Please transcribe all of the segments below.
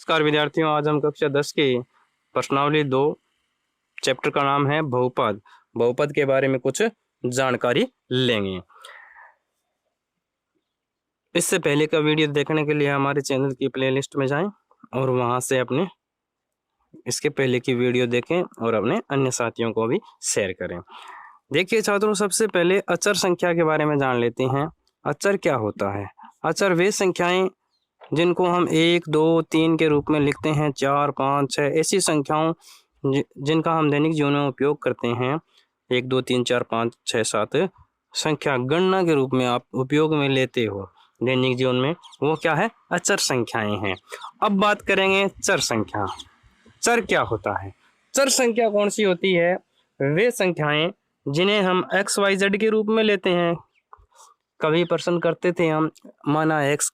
नमस्कार विद्यार्थियों, आज हम कक्षा 10 के प्रश्नावली 2 चैप्टर का नाम है बहुपद। बहुपद के बारे में कुछ जानकारी लेंगे। इससे पहले का वीडियो देखने के लिए हमारे चैनल की प्लेलिस्ट में जाएं और वहां से अपने इसके पहले की वीडियो देखें और अपने अन्य साथियों को भी शेयर करें। देखिए छात्रों, सबसे पहले अचर संख्या के बारे में जान लेते हैं। अचर क्या होता है? अचर वे संख्याएं जिनको हम 1, 2, 3 के रूप में लिखते हैं, 4, 5, 6 ऐसी संख्याओं जिनका हम दैनिक जीवन में उपयोग करते हैं। 1, 2, 3, 4, 5, 6, 7 संख्या गणना के रूप में आप उपयोग में लेते हो दैनिक जीवन में, वो क्या है? अचर संख्याएं हैं। अब बात करेंगे चर संख्या। चर क्या होता है? चर संख्या कौन सी होती है? वे संख्याएं जिन्हें हम x, y, z के रूप में लेते हैं। कभी प्रश्न करते थे हम माना x,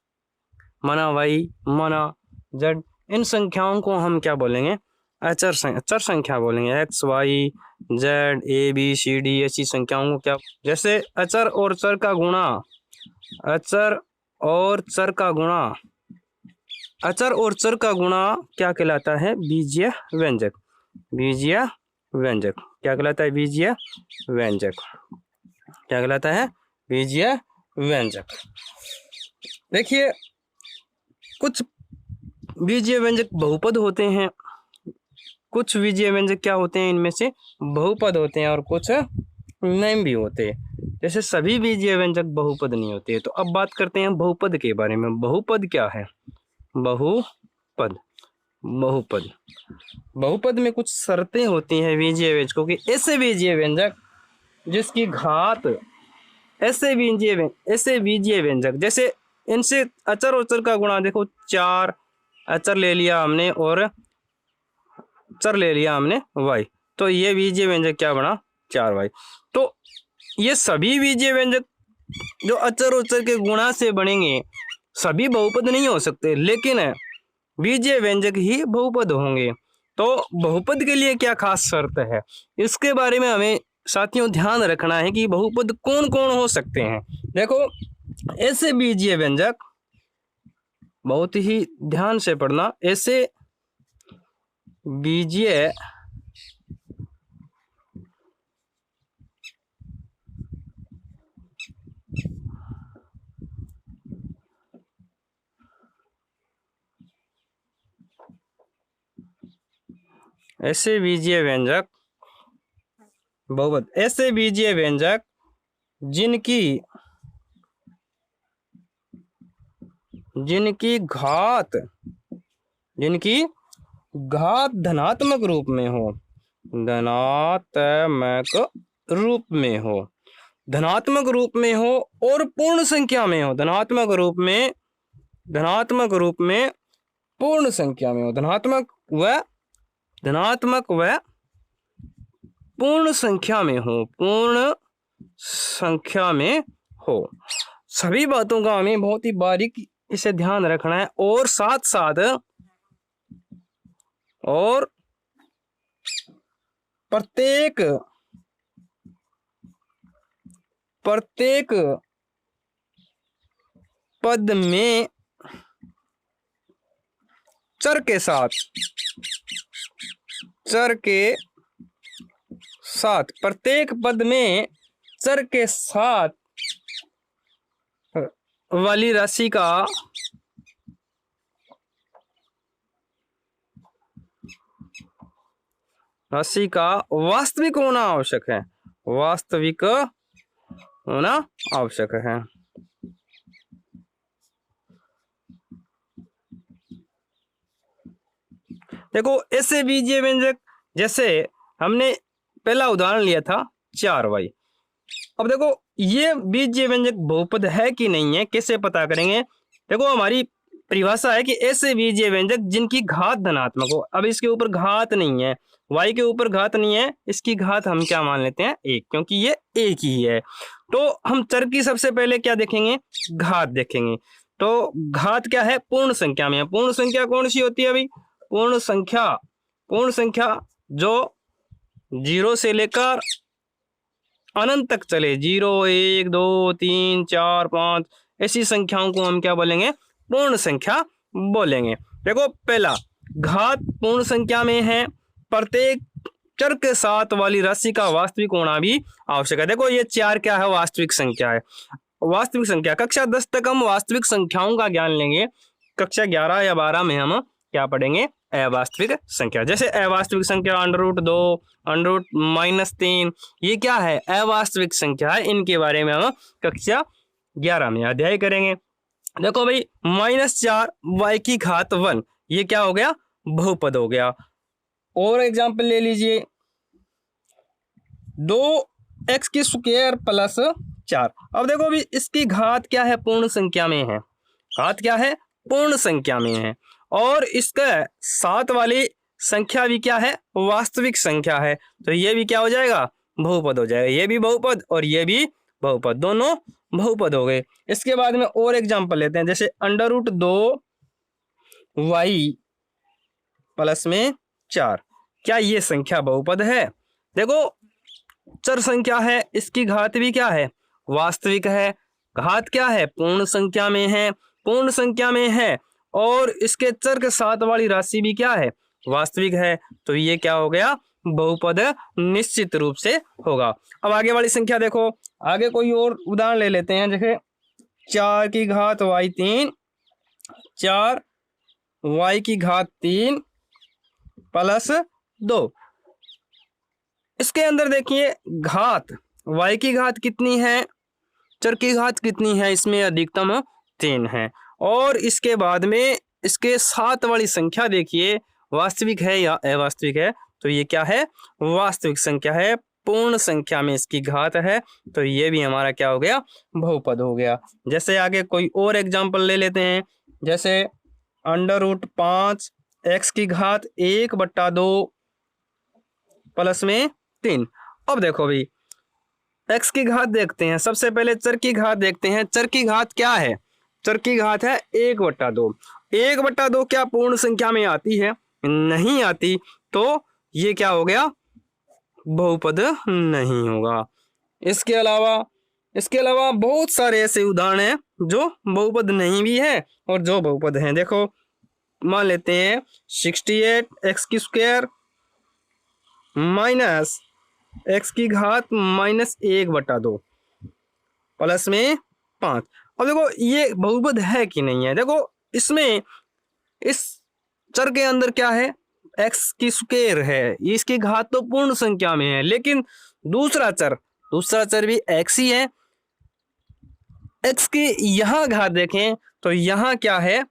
माना y, माना z, इन संख्याओं को हम क्या बोलेंगे? अचर संख्या बोलेंगे। x, y, z, a, b, c, d ऐसी संख्याओं को क्या, जैसे अचर और चर का गुणा, अचर और चर का गुणा, अचर और चर का गुणा क्या कहलाता है? बीजीय व्यंजक। बीजीय व्यंजक क्या कहलाता है? बीजीय व्यंजक क्या कहलाता है? बीजीय व्यंजक। देखिए, कुछ बीजीय व्यंजक बहुपद होते हैं, कुछ बीजीय व्यंजक क्या होते हैं? इनमें से बहुपद होते हैं और कुछ नहीं भी होते। जैसे सभी बीजीय व्यंजक बहुपद नहीं होते। तो अब बात करते हैं बहुपद के बारे में। बहुपद क्या है? बहुपद बहुपद में कुछ शर्तें होती हैं बीजीय व्यंजकों की। ऐसे बीजीय व्यंजक जिसकी घात, ऐसे बीजीय व्यंजक जैसे इनसे अचर और चर का गुणा, देखो 4 अचर ले लिया हमने और चर ले लिया हमने y, तो ये बीजीय व्यंजक क्या बना? 4y। तो ये सभी बीजीय व्यंजक जो अचर और चर के गुणा से बनेंगे सभी बहुपद नहीं हो सकते, लेकिन बीजीय व्यंजक ही बहुपद होंगे। तो बहुपद के लिए क्या खास शर्त है, इसके बारे में हमें साथियों ध्यान रखना है कि बहुपद कौन कौन हो सकते हैं। देखो, ऐसे बीजीय व्यंजक, बहुत ही ध्यान से पढ़ना, ऐसे बीजीय व्यंजक बहुपद, ऐसे बीजीय व्यंजक जिनकी घात धनात्मक रूप में हो, धनात्मक रूप में हो, धनात्मक रूप में हो और पूर्ण संख्या में हो। धनात्मक रूप में पूर्ण संख्या में हो। धनात्मक व पूर्ण संख्या में हो, पूर्ण संख्या में हो। सभी बातों का हमें बहुत ही बारीक इसे ध्यान रखना है और साथ साथ और प्रत्येक पद में चर के साथ प्रत्येक पद में चर के साथ वाली राशि का वास्तविक होना आवश्यक है। वास्तविक होना आवश्यक है। देखो, ऐसे बीजीय व्यंजक, जैसे हमने पहला उदाहरण लिया था 4y। अब देखो, ये बीजीय व्यंजक बहुपद है कि नहीं है, कैसे पता करेंगे? देखो, हमारी परिभाषा है कि ऐसे बीजीय व्यंजक जिनकी घात धनात्मक हो। अब इसके ऊपर घात नहीं है, y के ऊपर घात नहीं है, इसकी घात हम क्या मान लेते हैं? 1, क्योंकि ये एक ही है। तो हम चर की सबसे पहले क्या देखेंगे? घात देखेंगे। तो घात क्या है? पूर्ण संख्या में है। पूर्ण संख्या कौन सी होती है अभी? पूर्ण संख्या जो 0 से लेकर अनंत तक चले। 0, 1, 2, 3, 4, 5 ऐसी संख्याओं को हम क्या बोलेंगे? पूर्ण संख्या बोलेंगे। देखो पहला, घात पूर्ण संख्या में है, प्रत्येक चर के साथ वाली राशि का वास्तविक होना भी आवश्यक है। देखो ये 4 क्या है, वास्तविक संख्या है। वास्तविक संख्या, कक्षा 10 तक हम वास्तविक संख्याओं का ज्ञान लेंगे। कक्षा 11 या 12 में हम क्या पढ़ेंगे, अवास्तविक संख्या। जैसे अवास्तविक संख्या √2, √-3, ये क्या है, अवास्तविक संख्या है। इनके बारे में हम कक्षा 11 में अध्याय करेंगे। देखो भाई, -4 y की घात 1, ये क्या हो गया, बहुपद हो गया। और एग्जाम्पल ले लीजिए, 2x² + 4। अब देखो भी इसकी घात क्या है, पूर्ण संख्या में है। घात क्या है, पूर्ण संख्या में है। और इसका साथ वाली संख्या भी क्या है, वास्तविक संख्या है। तो ये भी क्या हो जाएगा, बहुपद हो जाएगा। ये भी बहुपद और ये भी बहुपद, दोनों बहुपद हो गए। इसके बाद में और एग्जाम्पल लेते हैं, जैसे √2y + 4, क्या ये संख्या बहुपद है? देखो चर संख्या है, इसकी घात भी क्या है, वास्तविक है। घात क्या है, पूर्ण संख्या में है, पूर्ण संख्या में है। और इसके चर के साथ वाली राशि भी क्या है, वास्तविक है। तो ये क्या हो गया, बहुपद निश्चित रूप से होगा। अब आगे वाली संख्या देखो, आगे कोई और उदाहरण ले लेते हैं। जैसे 4 की घात y3, 4y की घात 3 + 2। इसके अंदर देखिए, घात y की घात कितनी है, चर की घात कितनी है, इसमें अधिकतम 3 है। और इसके बाद में इसके साथ वाली संख्या देखिए, वास्तविक है या अवास्तविक है। तो ये क्या है, वास्तविक संख्या है, पूर्ण संख्या में इसकी घात है। तो ये भी हमारा क्या हो गया, बहुपद हो गया। जैसे आगे कोई और एग्जाम्पल ले लेते हैं, जैसे √5 x की घात 1/2 + 3। अब देखो भाई, x की घात देखते हैं। सबसे पहले चर की घात देखते हैं। चर की घात क्या है, चर की घात है 1/2। 1/2 क्या पूर्ण संख्या में आती है, नहीं आती। तो ये क्या हो गया, बहुपद नहीं होगा। इसके अलावा बहुत सारे ऐसे उदाहरण हैं जो बहुपद नहीं भी है और जो बहुपद हैं। देखो मान लेते हैं 68x² - x की घात -1/2 + 5। अब देखो ये बहुपद है कि नहीं है। देखो इसमें इस चर के अंदर क्या है, x² है, इसकी घात तो पूर्ण संख्या में है। लेकिन दूसरा चर भी x ही है। x की यहाँ घात देखें तो यहाँ क्या है,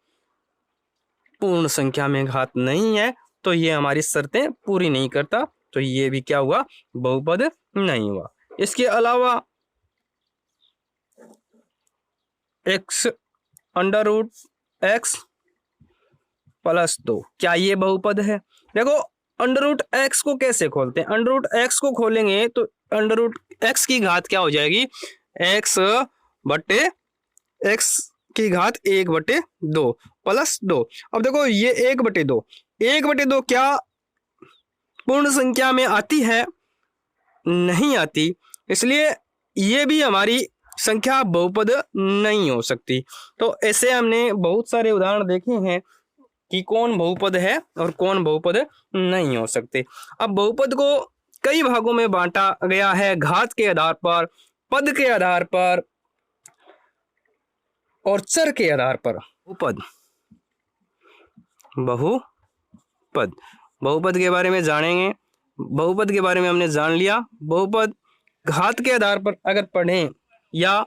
पूर्ण संख्या में घात नहीं है। तो ये हमारी शर्तें पूरी नहीं करता। तो ये भी क्या हुआ, बहुपद नहीं हुआ। इसके अलावा x √x + 2, क्या ये बहुपद है? देखो √x को कैसे खोलते हैं, √x को खोलेंगे तो √x की घात क्या हो जाएगी, x की घात 1/2 + 2। अब देखो ये 1/2 क्या पूर्ण संख्या में आती है, नहीं आती। इसलिए ये भी हमारी संख्या बहुपद नहीं हो सकती। तो ऐसे हमने बहुत सारे उदाहरण देखे हैं कि कौन बहुपद है और कौन बहुपद नहीं हो सकते। अब बहुपद को कई भागों में बांटा गया है, घात के आधार पर, पद के आधार पर और चर के आधार पर। बहुपद के बारे में जानेंगे। बहुपद के बारे में हमने जान लिया। बहुपद घात के आधार पर अगर पढ़ें, या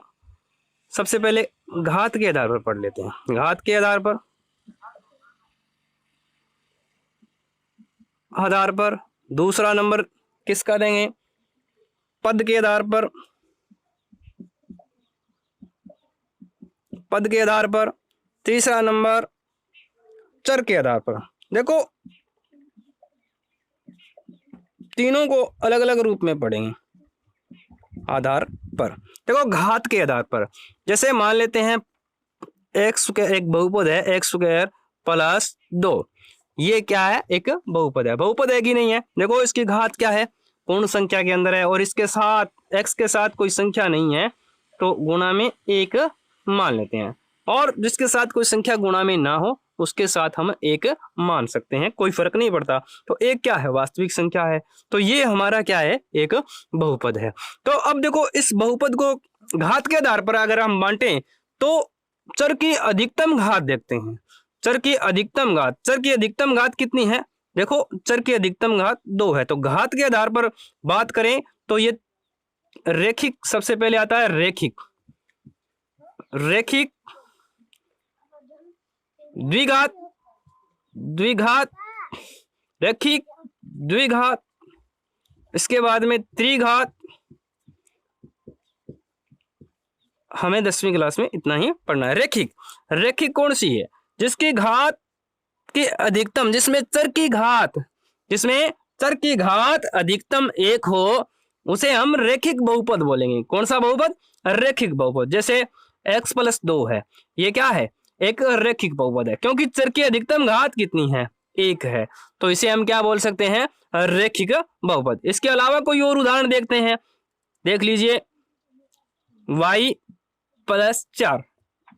सबसे पहले घात के आधार पर पढ़ लेते हैं। घात के आधार पर दूसरा नंबर किसका देंगे, पद के आधार पर, तीसरा नंबर चर के आधार पर। देखो तीनों को अलग अलग रूप में पढ़ेंगे आधार पर। देखो घात के आधार पर, जैसे मान लेते हैं x² एक बहुपद है, x² + 2, ये क्या है, एक बहुपद है। बहुपद है कि नहीं है? देखो इसकी घात क्या है, पूर्ण संख्या के अंदर है और इसके साथ x के साथ कोई संख्या नहीं है तो गुणा में 1 मान लेते हैं। और जिसके साथ कोई संख्या गुणा में ना हो उसके साथ हम एक मान सकते हैं, कोई फर्क नहीं पड़ता। तो एक क्या है, वास्तविक संख्या है, तो ये हमारा क्या है, एक बहुपद है। तो अब देखो इस बहुपद को घात के आधार पर अगर हम बांटें तो चर की अधिकतम घात देखते हैं। चर की अधिकतम घात कितनी है, देखो चर की अधिकतम घात 2 है। तो घात के आधार पर बात करें तो ये रेखिक, सबसे पहले आता है रेखिक द्विघात, रेखिक द्विघात, इसके बाद में त्रिघात। हमें 10वीं क्लास में इतना ही पढ़ना है। रेखिक कौन सी है, जिसकी घात की अधिकतम, जिसमें चर की घात अधिकतम 1 हो, उसे हम रेखिक बहुपद बोलेंगे। कौन सा बहुपद, रेखिक बहुपद। जैसे x + 2 है, ये क्या है, एक रेखिक बहुपद है, क्योंकि चर की अधिकतम घात कितनी है, 1 है। तो इसे हम क्या बोल सकते हैं, रेखिक बहुपद। इसके अलावा कोई और उदाहरण देखते हैं, देख लीजिए y + 4,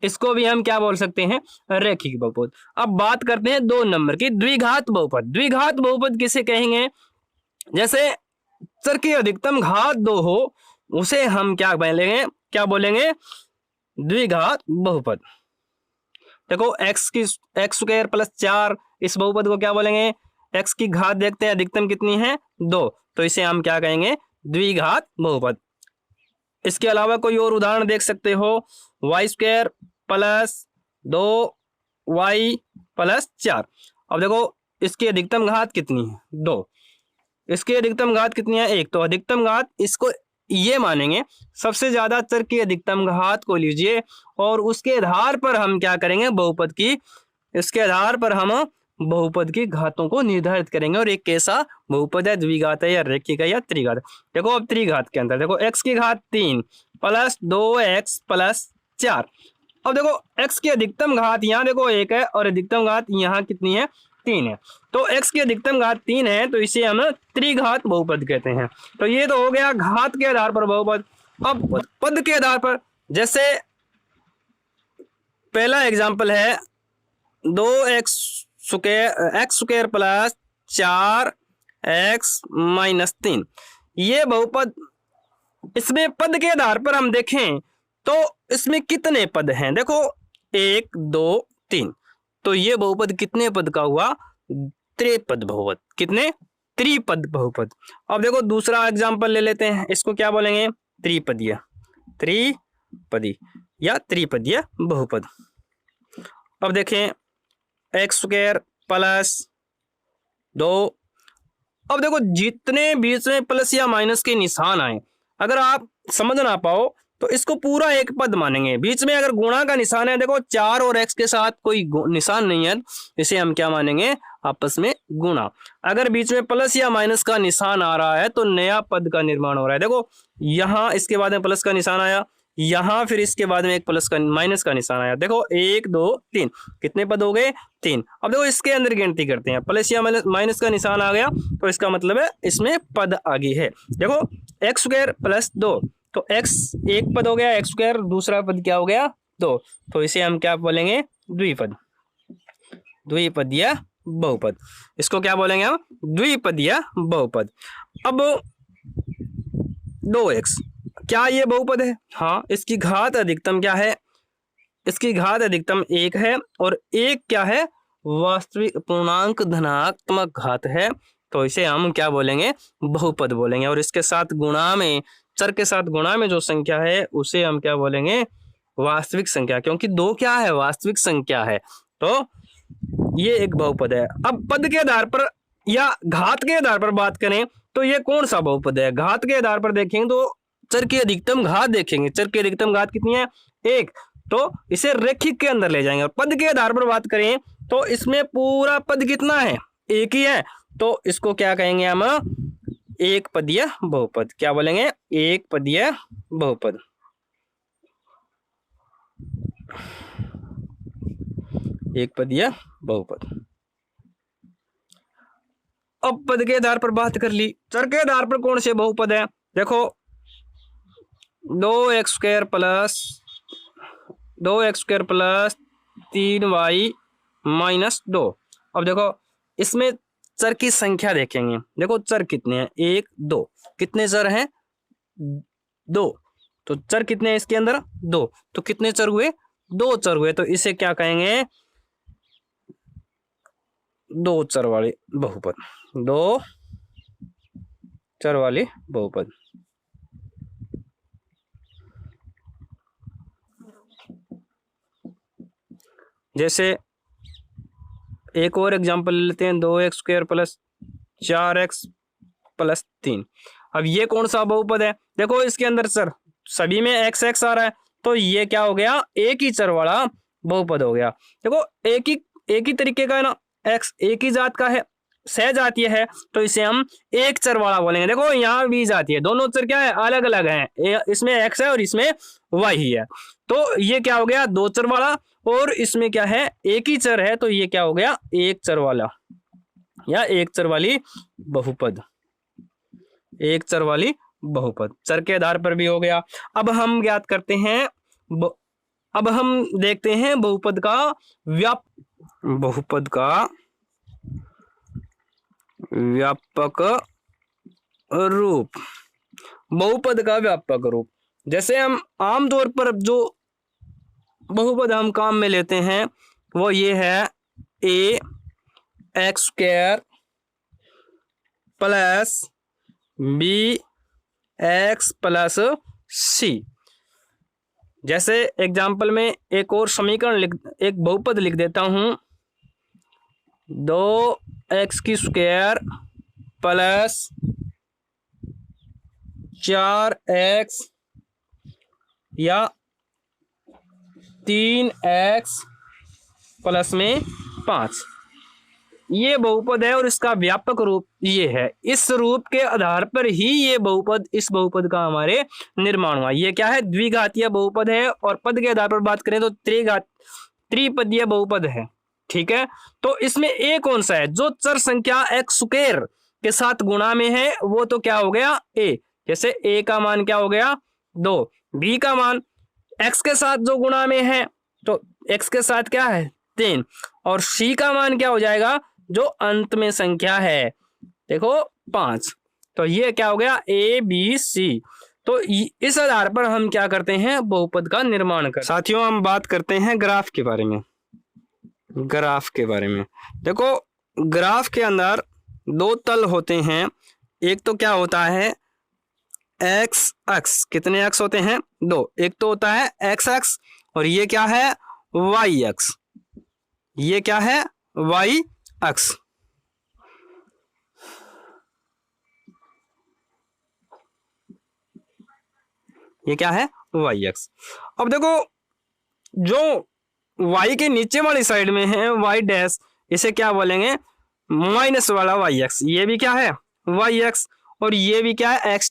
इसको भी हम क्या बोल सकते हैं, रेखिक बहुपद। अब बात करते हैं 2 नंबर की, द्विघात बहुपद। द्विघात बहुपद किसे कहेंगे, जैसे चर की अधिकतम घात 2 हो, उसे हम क्या बोलेंगे, द्विघात बहुपद। देखो x² + 4, इस बहुपद को क्या बोलेंगे, x की घात देखते हैं अधिकतम कितनी है, 2, तो इसे हम क्या कहेंगे, द्विघात बहुपद। इसके अलावा कोई और उदाहरण देख सकते हो, y² + 2y + 4। अब देखो इसकी अधिकतम घात कितनी है, 2, इसकी अधिकतम घात कितनी है, 1। तो अधिकतम घात, इसको ये मानेंगे, सबसे ज्यादा चर की अधिकतम घात को लीजिए और उसके आधार पर हम क्या करेंगे, इसके आधार पर हम बहुपद की घातों को निर्धारित करेंगे, और एक कैसा बहुपद है, द्विघात है या रेखिक है या त्रिघात। देखो अब त्रिघात के अंदर देखो x की घात 3 + 2x + 4। अब देखो x की अधिकतम घात यहाँ देखो 1 है और अधिकतम घात यहाँ कितनी है, 3 है। तो x की अधिकतम घात 3 है, तो इसे हम त्रिघात बहुपद कहते हैं। तो ये तो हो गया घात के आधार पर बहुपद। अब पद के आधार पर, जैसे पहला एग्जाम्पल है 2x² + 4x - 3, ये बहुपद। इसमें पद के आधार पर हम देखें तो इसमें कितने पद हैं, देखो 1 2 3, तो ये बहुपद कितने पद का हुआ, त्रिपद बहुपद। कितने, त्रिपद बहुपद। अब देखो दूसरा एग्जाम्पल ले लेते हैं, इसको क्या बोलेंगे, त्रिपदीय या त्रिपदीय बहुपद। अब देखें x² + 2। अब देखो जितने बीच में प्लस या माइनस के निशान आए, अगर आप समझ ना पाओ तो इसको पूरा एक पद मानेंगे। बीच में अगर गुणा का निशान है, देखो 4 और x के साथ कोई निशान नहीं है, इसे हम क्या मानेंगे, आपस में गुणा। अगर बीच में प्लस या माइनस का निशान आ रहा है तो नया पद का निर्माण हो रहा है। देखो यहाँ इसके बाद में प्लस का निशान आया, यहाँ फिर इसके बाद में एक माइनस का निशान आया। देखो 1 2 3, कितने पद हो गए, 3। अब देखो इसके अंदर गिनती करते हैं, प्लस या माइनस का निशान आ गया तो इसका मतलब है इसमें पद आ गई है। देखो x² + 2, तो x एक पद हो गया, x², दूसरा पद क्या हो गया, 2, तो इसे हम क्या बोलेंगे, द्विपदीय बहुपद। इसको क्या बोलेंगे हम, द्विपदीय बहुपद। अब 2x, क्या ये बहुपद है, हाँ। इसकी घात अधिकतम क्या है, इसकी घात अधिकतम 1 है और 1 क्या है, वास्तविक पूर्णांक धनात्मक घात है, तो इसे हम क्या बोलेंगे, बहुपद बोलेंगे। और इसके साथ गुणा में, चर के साथ गुणा में जो संख्या है उसे हम क्या बोलेंगे, वास्तविक संख्या, क्योंकि 2 क्या है, वास्तविक संख्या है, तो ये एक बहुपद है। अब पद के आधार पर या घात के आधार पर बात करें तो ये कौन सा बहुपद है। घात के आधार पर देखेंगे तो चर की अधिकतम घात देखेंगे, चर की अधिकतम घात कितनी है, 1, तो इसे रेखिक के अंदर ले जाएंगे। और पद के आधार पर बात करें तो इसमें पूरा पद कितना है, 1 ही है, तो इसको क्या कहेंगे हम, एक पदीय बहुपद। क्या बोलेंगे, एक पदीय बहुपद। एक पदीय बहुपद। अब पद के आधार पर बात कर ली, चर के आधार पर कौन से बहुपद है, देखो 2x² + 3y -2। अब देखो इसमें चर की संख्या देखेंगे, देखो चर कितने हैं, 1 2, कितने चर हैं, 2, तो चर कितने हैं इसके अंदर, 2, तो कितने चर हुए, 2 चर हुए, तो इसे क्या कहेंगे, 2 चर वाली बहुपद, 2 चर वाली बहुपद। जैसे एक और एग्जांपल लेते हैं, 2x² + 4x + 3। अब ये कौन सा बहुपद है, देखो इसके अंदर चर सभी में x x आ रहा है, तो ये क्या हो गया, एक ही चर वाला बहुपद हो गया। देखो एक ही तरीके का है ना, x एक ही जात का है, सहजातीय है, तो इसे हम एक चर वाला बोलेंगे। देखो यहाँ भी जातीय है, दोनों चर क्या है, अलग अलग हैं, इसमें x है और इसमें y ही है, तो ये क्या हो गया, 2 चर वाला, और इसमें क्या है, एक ही चर है, तो ये क्या हो गया, एक चर वाला या एक चर वाली बहुपद, एक चर वाली बहुपद, चर के आधार पर भी हो गया। अब हम ज्ञात करते हैं, अब हम देखते हैं बहुपद का व्यापक रूप, बहुपद का व्यापक रूप। जैसे हम आमतौर पर जो बहुपद हम काम में लेते हैं वो ये है, ax² + bx + c। जैसे एग्जाम्पल में एक और समीकरण एक बहुपद लिख देता हूं, 2x² + 4x या 3x + 5, ये बहुपद है और इसका व्यापक रूप ये है। इस रूप के आधार पर ही ये बहुपद, इस बहुपद का हमारे निर्माण हुआ। ये क्या है, द्विघातीय बहुपद है, और पद के आधार पर बात करें तो त्रिपदीय बहुपद है। ठीक है, तो इसमें ए कौन सा है, जो चर संख्या x² के साथ गुणा में है वो तो क्या हो गया, ए। जैसे a का मान क्या हो गया, 2, b का मान x के साथ जो गुणा में है तो x के साथ क्या है, 3, और c का मान क्या हो जाएगा, जो अंत में संख्या है, देखो 5। तो ये क्या हो गया, a b c। तो इस आधार पर हम क्या करते हैं, बहुपद का निर्माण कर। साथियों हम बात करते हैं ग्राफ के बारे में। ग्राफ के बारे में देखो, ग्राफ के अंदर 2 तल होते हैं, एक तो क्या होता है x अक्ष, कितने अक्ष होते हैं, 2, एक तो होता है x अक्ष और ये क्या है, y अक्ष, ये क्या है, y अक्ष। ये क्या है, y अक्ष। अब देखो जो y के नीचे वाली साइड में है y', इसे क्या बोलेंगे, माइनस वाला y अक्ष, ये भी क्या है, y अक्ष, और ये भी क्या है, x'।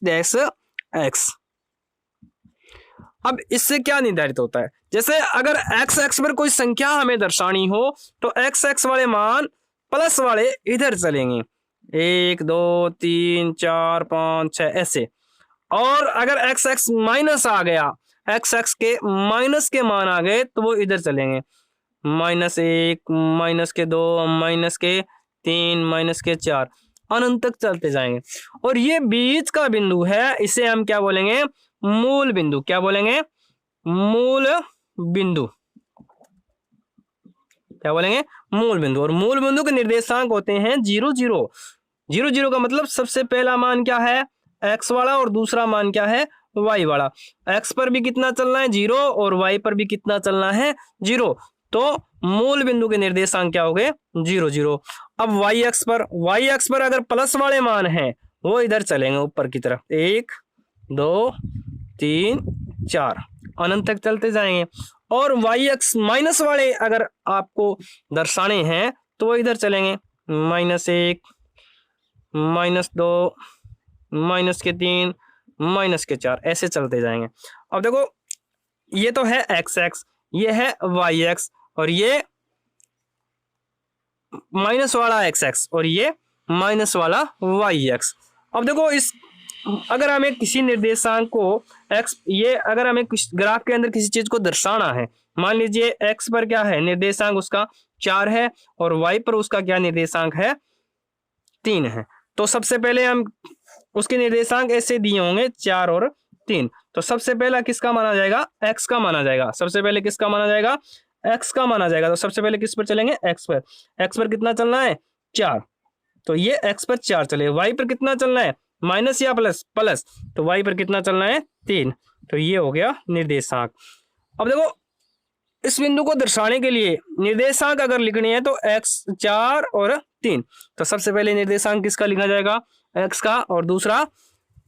अब इससे क्या निर्धारित होता है, जैसे अगर x अक्ष पर कोई संख्या हमें दर्शानी हो तो x अक्ष वाले मान प्लस वाले इधर चलेंगे, 1 2 3 4 5 6 ऐसे। और अगर x अक्ष माइनस आ गया, x अक्ष के माइनस के मान आ गए तो वो इधर चलेंगे, -1 -2 -3 -4 अनंत तक चलते जाएंगे। और ये बीच का बिंदु है, इसे हम क्या बोलेंगे, मूल बिंदु। क्या बोलेंगे, मूल बिंदु। क्या बोलेंगे, मूल बिंदु। और मूल बिंदु के निर्देशांक होते हैं 0 0। 0 0 का मतलब सबसे पहला मान क्या है, x वाला, और दूसरा मान क्या है, y वाला। x पर भी कितना चलना है, 0, और y पर भी कितना चलना है, 0। तो मूल बिंदु के निर्देशांक क्या हो गए, 0 0। अब y अक्ष पर अगर प्लस वाले मान हैं वो इधर चलेंगे ऊपर की तरफ, 1 2 3 4 अनंत तक चलते जाएंगे। और y अक्ष माइनस वाले अगर आपको दर्शाने हैं तो वो इधर चलेंगे, -1 -2 -3 -4 ऐसे चलते जाएंगे। अब देखो ये तो है x अक्ष, ये है y अक्ष, और ये माइनस वाला x अक्ष, और ये माइनस वाला y अक्ष। अब देखो इस अगर हमें किसी निर्देशांक को x, ये अगर हमें ग्राफ के अंदर किसी चीज को दर्शाना है मान लीजिए x पर क्या है, निर्देशांक उसका 4 है और y पर उसका क्या निर्देशांक है, 3 है। तो सबसे पहले हम उसके निर्देशांक ऐसे दिए होंगे 4 और 3, तो सबसे पहला किसका माना जाएगा, x का माना जाएगा। सबसे पहले किसका माना जाएगा, x का माना जाएगा। तो सबसे पहले किस पर चलेंगे, x पर। x पर कितना चलना है, 4, तो ये x पर 4 चले। y पर कितना चलना है, माइनस या प्लस, प्लस, तो y पर कितना चलना है, 3, तो ये हो गया निर्देशांक। अब देखो इस बिंदु को दर्शाने के लिए निर्देशांक अगर लिखने हैं तो x 4 और 3, तो सबसे पहले निर्देशांक किसका लिखा जाएगा, x का, और दूसरा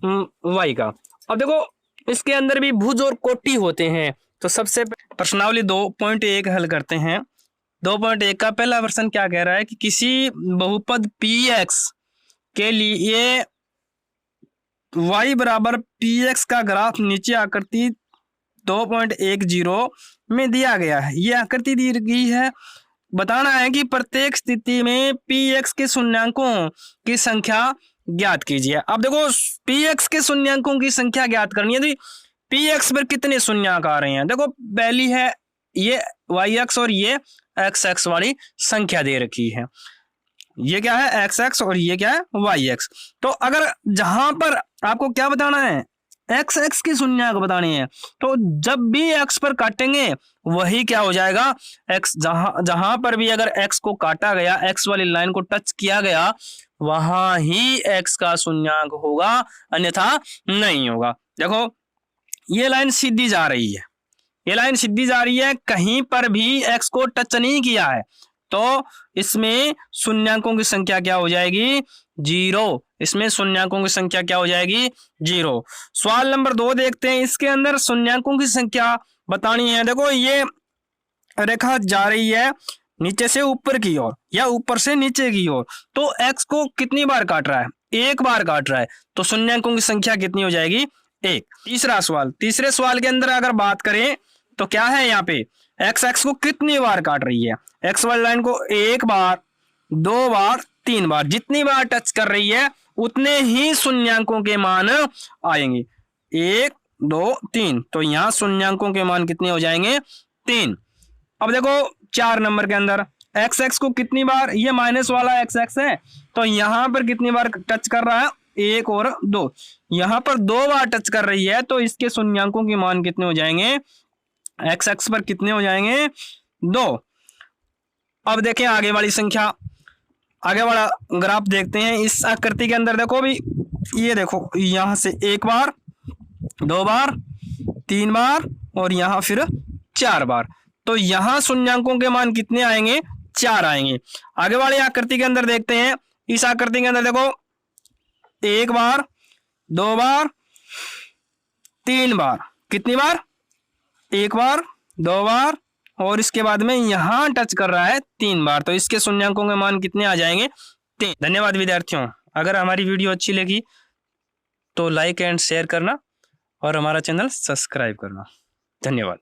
y का। अब देखो इसके अंदर भी भुज और कोटि होते हैं, तो सबसे प्रश्नावली 2.1 हल करते हैं। 2.1 का पहला प्रश्न क्या कह रहा है कि किसी बहुपद px के लिए y बराबर px का ग्राफ नीचे आकृति 2.10 में दिया गया है। ये आकृति दी गई है, बताना है कि प्रत्येक स्थिति में px के शून्यांकों की संख्या ज्ञात कीजिए। अब देखो px के शून्यांकों की संख्या ज्ञात करनी है, तो px पर कितने शून्यांक आ रहे हैं। देखो पहली है ये yx और ये xx वाली संख्या दे रखी है, ये क्या है xx और ये क्या है yx। तो अगर जहां पर आपको क्या बताना है, xx के शून्यांक बताने हैं, तो जब भी x पर काटेंगे वही क्या हो जाएगा, x जहां पर भी अगर x को काटा गया, x वाली लाइन को टच किया गया, वहां ही x का शून्यांक होगा, अन्यथा नहीं होगा। देखो ये लाइन सीधी जा रही है, ये लाइन सीधी जा रही है, कहीं पर भी x को टच नहीं किया है, तो इसमें शून्यांकों की संख्या क्या हो जाएगी, 0। इसमें शून्यांकों की संख्या क्या हो जाएगी, 0। सवाल नंबर 2 देखते हैं, इसके अंदर शून्यांकों की संख्या बतानी है। देखो ये रेखा जा रही है नीचे से ऊपर की ओर या ऊपर से नीचे की ओर, तो x को कितनी बार काट रहा है, 1 बार काट रहा है, तो शून्यांकों की संख्या कितनी हो जाएगी, 1। तीसरा सवाल, तीसरे सवाल के अंदर अगर बात करें तो क्या है, यहाँ पे x को कितनी बार काट रही है, x वाली लाइन को 1 बार, 2 बार, 3 बार, जितनी बार टच कर रही है उतने ही शून्यांकों के मान आएंगे, 1 2 3, तो यहाँ शून्यांकों के मान कितने हो जाएंगे, 3। अब देखो 4 नंबर के अंदर x को कितनी बार, ये माइनस वाला x है, तो यहाँ पर कितनी बार टच कर रहा है, 1 और 2, यहाँ पर 2 बार टच कर रही है, तो इसके शून्यांकों के मान कितने हो जाएंगे, x पर कितने हो जाएंगे, 2। अब देखें आगे वाली संख्या, आगे वाला ग्राफ देखते हैं। इस आकृति के अंदर देखो भी, ये देखो यहां से 1 बार, 2 बार, 3 बार और यहां फिर 4 बार, तो यहां शून्यांकों के मान कितने आएंगे, 4 आएंगे। आगे वाली आकृति के अंदर देखते हैं, इस आकृति के अंदर देखो 1 बार, 2 बार, 3 बार, कितनी बार, 1 बार, 2 बार और इसके बाद में यहां टच कर रहा है 3 बार, तो इसके शून्यांकों के मान कितने आ जाएंगे, 3। धन्यवाद विद्यार्थियों, अगर हमारी वीडियो अच्छी लगी तो लाइक एंड शेयर करना और हमारा चैनल सब्सक्राइब करना। धन्यवाद।